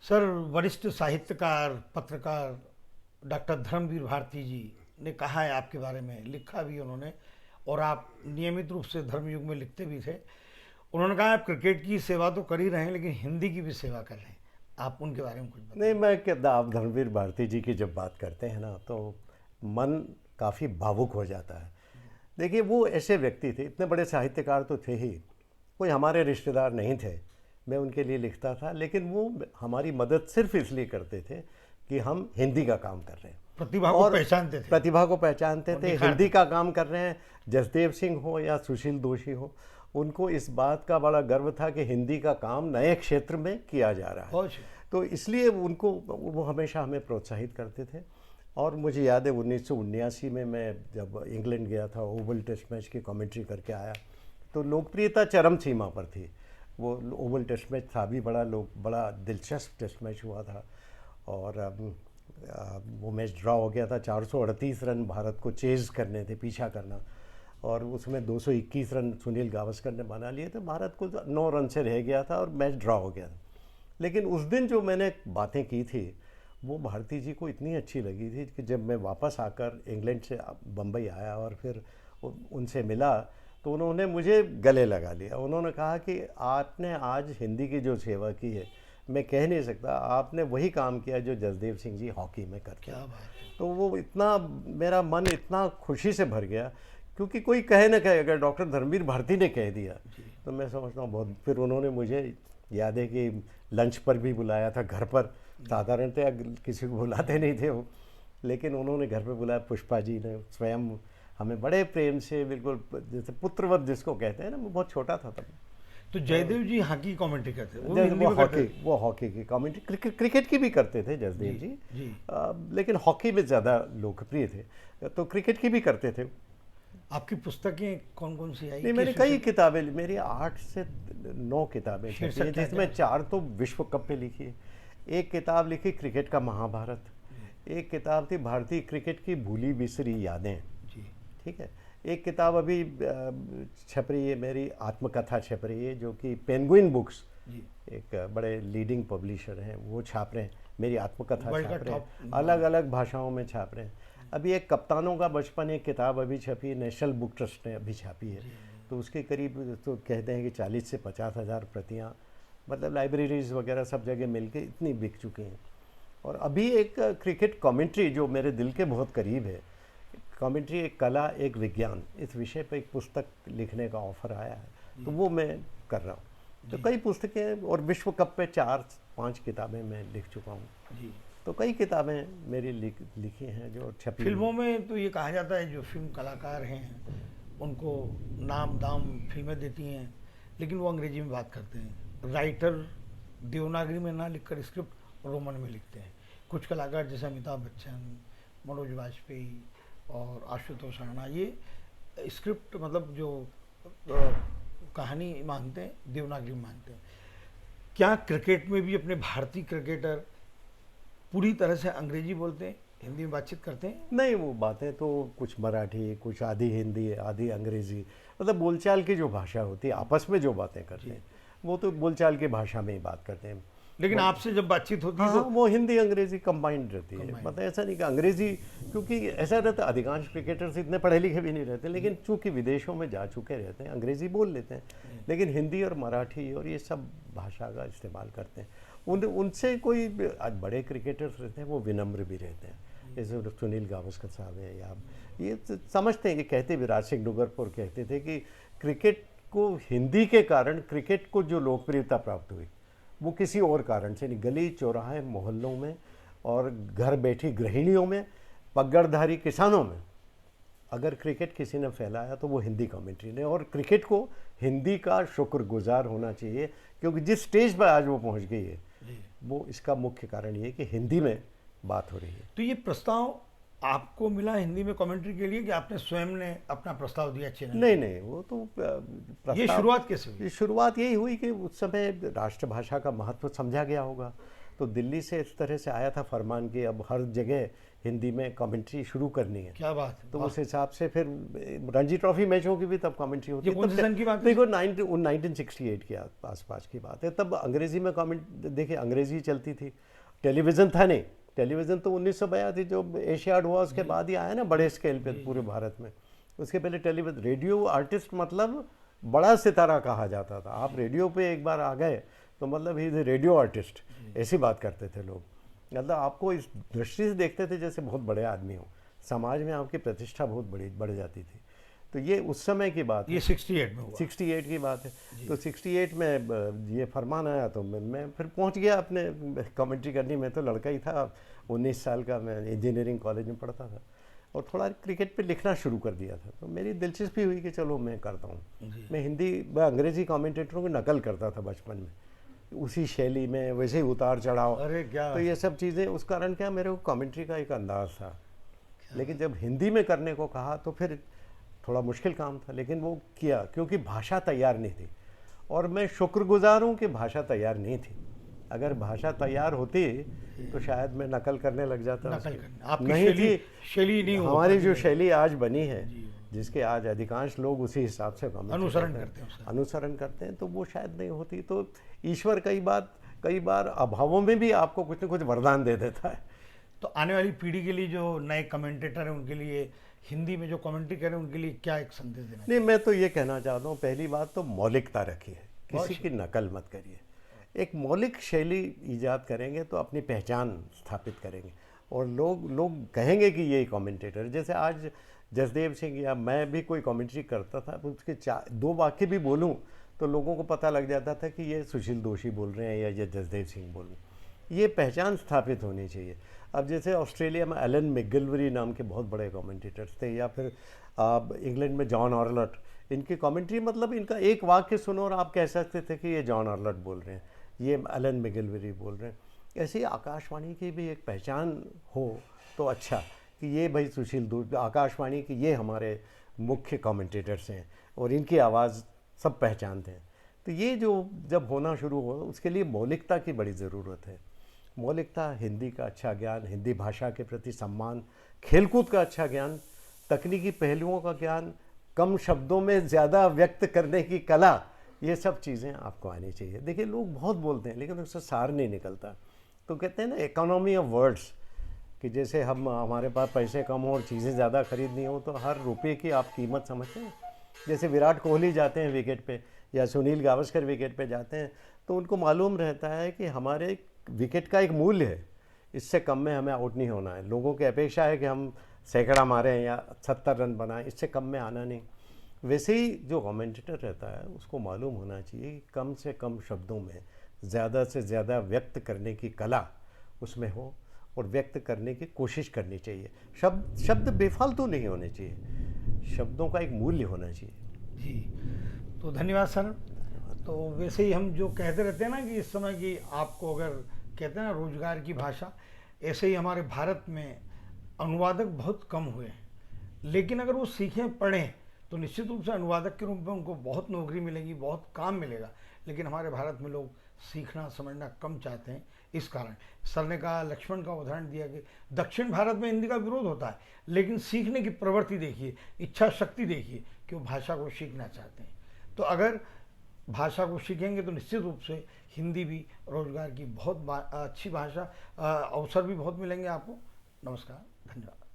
Sir, वरिष्ठ साहित्यकार पत्रकार डॉक्टर धर्मवीर भारती जी ने कहा है आपके बारे में, लिखा भी उन्होंने, और आप नियमित रूप से धर्मयुग में लिखते भी थे। उन्होंने कहा आप क्रिकेट की सेवा तो कर ही रहे हैं लेकिन हिंदी की भी सेवा कर रहे हैं। आप उनके बारे में कुछ नहीं, बताइए। मैं कहता, आप धर्मवीर भारती जी की जब बात करते हैं ना तो मन काफ़ी भावुक हो जाता है। देखिए, वो ऐसे व्यक्ति थे, इतने बड़े साहित्यकार तो थे ही, कोई हमारे रिश्तेदार नहीं थे। मैं उनके लिए लिखता था, लेकिन वो हमारी मदद सिर्फ इसलिए करते थे कि हम हिंदी का काम कर रहे हैं प्रतिभा को और पहचानते थे प्रतिभा को पहचानते और थे, निखारते हिंदी थे। का काम कर रहे हैं। जसदेव सिंह हो या सुशील दोषी हो, उनको इस बात का बड़ा गर्व था कि हिंदी का काम नए क्षेत्र में किया जा रहा है। बहुत अच्छे। तो इसलिए उनको, वो हमेशा हमें प्रोत्साहित करते थे। और मुझे याद है 1979 में मैं जब इंग्लैंड गया था, ओवल टेस्ट मैच की कमेंट्री करके आया, तो लोकप्रियता चरम सीमा पर थी। वो ओवल टेस्ट मैच था भी बड़ा दिलचस्प टेस्ट मैच हुआ था। और वो मैच ड्रॉ हो गया था। 438 रन भारत को चेज़ करने थे, पीछा करना, और उसमें 221 रन सुनील गावस्कर ने बना लिए थे। भारत को 9 रन से रह गया था और मैच ड्रॉ हो गया था। लेकिन उस दिन जो मैंने बातें की थी वो भारती जी को इतनी अच्छी लगी थी कि जब मैं वापस आकर इंग्लैंड से बम्बई आया और फिर उनसे मिला तो उन्होंने मुझे गले लगा लिया। उन्होंने कहा कि आपने आज हिंदी की जो सेवा की है, मैं कह नहीं सकता, आपने वही काम किया जो जसदेव सिंह जी हॉकी में करते क्या हैं। बात है। तो वो इतना, मेरा मन इतना खुशी से भर गया, क्योंकि कोई कहे ना कहे, अगर डॉक्टर धर्मवीर भारती ने कह दिया तो मैं समझता हूँ बहुत। फिर उन्होंने मुझे, याद है कि लंच पर भी बुलाया था घर पर। साधारणतः किसी को बुलाते नहीं थे वो, लेकिन उन्होंने घर पे बुलाया। पुष्पा जी ने स्वयं हमें बड़े प्रेम से, बिल्कुल जैसे पुत्रवत जिसको कहते हैं ना, मैं बहुत छोटा था तब। तो जयदेव जी हॉकी कमेंट्री करते थे, वो भी जैसे हिंदी में करते थे। वो हॉकी की कमेंट्री, क्रिकेट की भी करते थे जसदेव जी, जी। लेकिन हॉकी में ज़्यादा लोकप्रिय थे, तो क्रिकेट की भी करते थे। आपकी पुस्तकें कौन कौन सी आई, नहीं, मैंने किस कई विषय? किताबें, मेरी 8 से 9 किताबें छपी शीर्षक हैं, क्या जिसमें क्या? 4 तो विश्व कप पे लिखी है। एक किताब लिखी क्रिकेट का महाभारत, एक किताब थी भारतीय क्रिकेट की भूली बिसरी यादें, जी। ठीक है। एक किताब अभी छप रही है, मेरी आत्मकथा छप रही है, जो कि पेंगुइन बुक्स, जी। एक बड़े लीडिंग पब्लिशर हैं, वो छाप रहे हैं, मेरी आत्मकथा वर्ल्ड का छाप रहे टॉप। हैं, अलग अलग भाषाओं में छाप रहे हैं। अभी एक कप्तानों का बचपन, एक किताब अभी छपी, नेशनल बुक ट्रस्ट ने अभी छापी है। तो उसके करीब, तो कहते हैं कि 40 से 50 हज़ार प्रतियाँ, मतलब लाइब्रेरीज वगैरह सब जगह मिलके इतनी बिक चुकी हैं। और अभी एक क्रिकेट कमेंट्री जो मेरे दिल के बहुत करीब है, कमेंट्री एक कला एक विज्ञान, इस विषय पर एक पुस्तक लिखने का ऑफर आया है, तो वो मैं कर रहा हूँ। तो कई पुस्तकें, और विश्व कप पे 4-5 किताबें मैं लिख चुका हूँ। जी। तो कई किताबें मेरी लिखी हैं जो छपी फिल्मों में तो ये कहा जाता है जो फिल्म कलाकार हैं उनको नाम दाम फिल्में देती हैं, लेकिन वो अंग्रेजी में बात करते हैं। राइटर देवनागरी में ना लिखकर स्क्रिप्ट रोमन में लिखते हैं। कुछ कलाकार जैसे अमिताभ बच्चन, मनोज वाजपेयी और आशुतोष राणा, ये स्क्रिप्ट मतलब जो कहानी मांगते हैं देवनागरी में मांगते हैं। क्या क्रिकेट में भी अपने भारतीय क्रिकेटर पूरी तरह से अंग्रेजी बोलते हैं, हिंदी में बातचीत करते हैं? नहीं, वो बातें तो कुछ मराठी, कुछ आधी हिंदी, आधी अंग्रेज़ी, मतलब बोलचाल की जो भाषा होती है, आपस में जो बातें करते हैं वो तो बोलचाल की भाषा में ही बात करते हैं। लेकिन आपसे जब बातचीत होती है हाँ, तो वो हिंदी अंग्रेजी कंबाइंड रहती है। Combined। मतलब ऐसा नहीं कि अंग्रेजी, क्योंकि ऐसा रहता है अधिकांश क्रिकेटर्स इतने पढ़े लिखे भी नहीं रहते, लेकिन चूंकि विदेशों में जा चुके रहते हैं अंग्रेजी बोल लेते हैं, लेकिन हिंदी और मराठी और ये सब भाषा का इस्तेमाल करते हैं। उनसे कोई आज बड़े क्रिकेटर्स रहते हैं वो विनम्र भी रहते हैं, जैसे सुनील गावस्कर साहब हैं, या ये समझते हैं कि, कहते विराज सिंह डुगरपुर कहते थे कि क्रिकेट को, हिंदी के कारण क्रिकेट को जो लोकप्रियता प्राप्त हुई वो किसी और कारण से नहीं, गली चौराहे मोहल्लों में और घर बैठी गृहिणियों में, पगड़धारी किसानों में अगर क्रिकेट किसी ने फैलाया तो वो हिंदी कमेंट्री ने। और क्रिकेट को हिंदी का शुक्रगुजार होना चाहिए, क्योंकि जिस स्टेज पर आज वो पहुंच गई है वो इसका मुख्य कारण ये है कि हिंदी में बात हो रही है। तो ये प्रस्ताव आपको मिला हिंदी में कमेंट्री के लिए कि आपने स्वयं ने अपना प्रस्ताव दिया चैनल? नहीं, वो तो ये शुरुआत कैसे हुई? शुरुआत यही हुई कि उस समय राष्ट्रभाषा का महत्व समझा गया होगा, तो दिल्ली से इस तरह से आया था फरमान कि अब हर जगह हिंदी में कमेंट्री शुरू करनी है। क्या बात है, तो वाह। उस हिसाब से फिर रणजी ट्रॉफी मैचों की भी तब कमेंट्री होती ये है। कौन से सन की बात है? देखो 1968 के आसपास की बात है। तब अंग्रेजी में कमेंट, देखिए अंग्रेजी चलती थी, टेलीविज़न था नहीं। टेलीविज़न तो 1982 जो एशियाड हुआ उसके बाद ही आया ना बड़े स्केल पे पूरे भारत में। उसके पहले टेलीविज़न, रेडियो आर्टिस्ट मतलब बड़ा सितारा कहा जाता था। आप रेडियो पे एक बार आ गए तो मतलब ही इज रेडियो आर्टिस्ट, ऐसी बात करते थे लोग। मतलब आपको इस दृष्टि से देखते थे जैसे बहुत बड़े आदमी हो, समाज में आपकी प्रतिष्ठा बहुत बढ़ जाती थी। तो ये उस समय की बात है, ये 68 में हुआ। 68 की बात है। तो 68 में ये फरमान आया तो मैं फिर पहुंच गया अपने कमेंट्री करनी। मैं तो लड़का ही था, 19 साल का, मैं इंजीनियरिंग कॉलेज में पढ़ता था और थोड़ा क्रिकेट पे लिखना शुरू कर दिया था। तो मेरी दिलचस्पी हुई कि चलो मैं करता हूँ। मैं अंग्रेज़ी कमेंटेटरों की नकल करता था बचपन में, उसी शैली में वैसे ही उतार चढ़ाव। अरे क्या तो ये सब चीज़ें, उस कारण क्या मेरे को कमेंट्री का एक अंदाज़ था। लेकिन जब हिंदी में करने को कहा तो फिर थोड़ा मुश्किल काम था, लेकिन वो किया क्योंकि भाषा तैयार नहीं थी। और मैं शुक्रगुजार हूँ कि भाषा तैयार नहीं थी। अगर भाषा तैयार होती तो शायद मैं नकल करने लग जाता। नकल करने आपकी नहीं शैली थी, शैली नहीं हो हमारी पाती जो है। शैली आज बनी है, जिसके आज अधिकांश लोग उसी हिसाब से अनुसरण करते हैं उसका। अनुसरण करते हैं, तो वो शायद नहीं होती। तो ईश्वर कई बार अभावों में भी आपको कुछ न कुछ वरदान दे देता है। तो आने वाली पीढ़ी के लिए जो नए कमेंटेटर हैं उनके लिए, हिंदी में जो कमेंट्री करें उनके लिए क्या एक संदेश देना नहीं, मैं तो ये कहना चाहता हूँ, पहली बात तो मौलिकता रखिए, बहुत किसी की नकल मत करिए। एक मौलिक शैली ईजाद करेंगे तो अपनी पहचान स्थापित करेंगे और लोग कहेंगे कि ये कमेंटेटर। जैसे आज जसदेव सिंह या मैं भी कोई कमेंट्री करता था, तो उसके 2 वाक्य भी बोलूं तो लोगों को पता लग जाता था कि ये सुशील दोषी बोल रहे हैं या ये जसदेव सिंह बोल रहे हैं। ये पहचान स्थापित होनी चाहिए। अब जैसे ऑस्ट्रेलिया में एलन मैकगिलवरी नाम के बहुत बड़े कमेंटेटर्स थे, या फिर इंग्लैंड में जॉन ऑर्लट, इनकी कमेंट्री मतलब इनका एक वाक्य सुनो और आप कह सकते थे कि ये जॉन ऑर्लट बोल रहे हैं, ये एलन मैकगिलवरी बोल रहे हैं। ऐसी आकाशवाणी की भी एक पहचान हो तो अच्छा, कि ये भाई सुशील दोषी, आकाशवाणी की ये हमारे मुख्य कमेंटेटर्स हैं और इनकी आवाज़ सब पहचानते हैं। तो ये जो जब होना शुरू हो, उसके लिए मौलिकता की बड़ी ज़रूरत है। मौलिकता, हिंदी का अच्छा ज्ञान, हिंदी भाषा के प्रति सम्मान, खेलकूद का अच्छा ज्ञान, तकनीकी पहलुओं का ज्ञान, कम शब्दों में ज़्यादा व्यक्त करने की कला, ये सब चीज़ें आपको आनी चाहिए। देखिए लोग बहुत बोलते हैं लेकिन उससे सार नहीं निकलता। तो कहते हैं ना इकोनॉमी ऑफ वर्ड्स, कि जैसे हमारे पास पैसे कम हो और चीज़ें ज़्यादा खरीदनी हो तो हर रुपये की आप कीमत समझते हैं। जैसे विराट कोहली जाते हैं विकेट पे या सुनील गावस्कर विकेट पे जाते हैं तो उनको मालूम रहता है कि हमारे विकेट का एक मूल्य है, इससे कम में हमें आउट नहीं होना है। लोगों की अपेक्षा है कि हम सैकड़ा मारें या 70 रन बनाएं, इससे कम में आना नहीं। वैसे ही जो कमेंटेटर रहता है उसको मालूम होना चाहिए कि कम से कम शब्दों में ज़्यादा से ज़्यादा व्यक्त करने की कला उसमें हो और व्यक्त करने की कोशिश करनी चाहिए। शब्द बेफालतू नहीं होने चाहिए, शब्दों का एक मूल्य होना चाहिए। जी, तो धन्यवाद सर। तो वैसे ही हम जो कहते रहते हैं ना कि इस समय की आपको अगर कहते हैं ना रोजगार की भाषा, ऐसे ही हमारे भारत में अनुवादक बहुत कम हुए हैं, लेकिन अगर वो सीखें पढ़ें तो निश्चित रूप से अनुवादक के रूप में उनको बहुत नौकरी मिलेगी, बहुत काम मिलेगा। लेकिन हमारे भारत में लोग सीखना समझना कम चाहते हैं। इस कारण सर ने कहा, लक्ष्मण का उदाहरण दिया कि दक्षिण भारत में हिंदी का विरोध होता है, लेकिन सीखने की प्रवृत्ति देखिए, इच्छा शक्ति देखिए कि वो भाषा को सीखना चाहते हैं। तो अगर भाषा को सीखेंगे तो निश्चित रूप से हिंदी भी रोजगार की बहुत अच्छी भाषा, अवसर भी बहुत मिलेंगे आपको। नमस्कार, धन्यवाद।